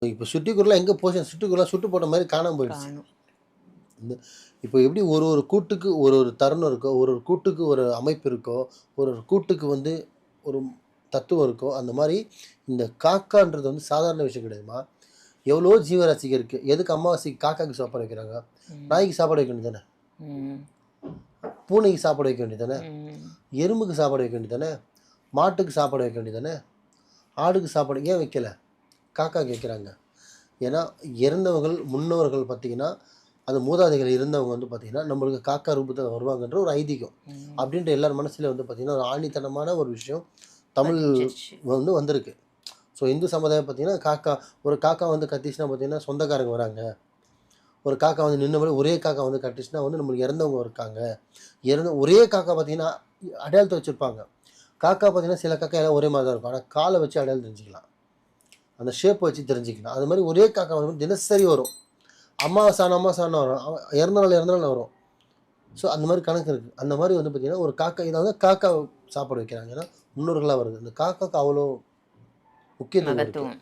இப்ப சுட்டிக்குருலாம் எங்க போச்சு? சுட்டிக்குருலாம் சுட்டு போட்ட மாரி காணாம போயிடுச்சு. காணும். இந்த இப்போ எப்படி ஒரு ஒரு கூட்டுக்கு ஒரு ஒரு தருணம் இருக்கோ, ஒரு ஒரு கூட்டுக்கு ஒரு அமைப்பு இருக்கோ, ஒரு ஒரு கூட்டுக்கு வந்து ஒரு தத்துவம் இருக்கோ, அந்த மாரி இந்த காக்கான்றது வந்து சாதாரண விஷயம் கிடையாதும்மா. எவ்வளவோ ஜீவராசிகள் இருக்கு. எதுக்கு அமாவாசைக்கு காக்காக்கு சாப்பாடு வைக்கிறாங்க? ம். நாய்க்கு சாப்பாடு வைக்க வேண்டியது தானே? ம். பூனைக்கு சாப்பாடு வைக்க வேண்டியது தானே? ம். எறும்புக்கு சாப்பாடு வைக்க வேண்டியது தானே? மாட்டுக்கு சாப்பாடு வைக்க வேண்டியது தானே? ஆடுக்கு சாப்பாடு ஏன் வைக்கல? காக்காக்கு வைக்கிறாங்க. ஏன்னா, இறந்தவர்கள் முன்னோர்கள் பார்த்தீங்கன்னா, அந்த மூதாதைகள் இருந்தவங்க வந்து பார்த்தீங்கன்னா, நம்மளுக்கு காக்கா ரூபத்துல வருவாங்கன்ற ஒரு ஐதீகம். ம். அப்படின்ட்டு எல்லார் மனசுலயும் வந்து பார்த்தீங்கன்னா, ஒரு ஆணித்தனமான ஒரு விஷயம் தமிழ் பதிஞ்சிருச்சு. வந்து வந்திருக்கு. ஸோ இந்து சமுதாயம் பார்த்தீங்கன்னா, ஒரு காக்கா வந்து கத்திச்சுனா பார்த்தீங்கன்னா, சொந்தக்காரங்க வராங்க. ஒரு காக்கா வந்து நின்னபடி ஒரே காக்கா வந்து கத்துச்சுனா வந்து நம்மளுக்கு இறந்தவங்க இருக்காங்க. ஒரே காக்கா பார்த்தீங்கன்னா, அடையாளத்த வச்சிருப்பாங்க. காக்கா பார்த்தீங்கன்னா, சில காக்கா எல்லாம் ஒரே மாரி தான் இருக்கும். ஆனா கால வச்சு அடையாளம் தெரிஞ்சுக்கலாம். அந்த ஷேப் வச்சு தெரிஞ்சுக்கலாம். அது மாரி ஒரே காக்கா வந்து தினசரி வரும். அமாவாசை ஆன அமாவாசை ஆன வரும். இறந்த நாள் வரும். ஸோ அந்த மாரி கணக்கு இருக்கு. அந்த மாரி வந்து பார்த்தீங்கன்னா, ஒரு காக்கா இத வந்து காக்கா சாப்பாடு வைக்கிறாங்க. ஏன்னா, முன்னோர்களா வருது. இந்த காக்காக்கு அவ்வளோ முக்கியத்துவம் இருக்கு. மகத்துவம்.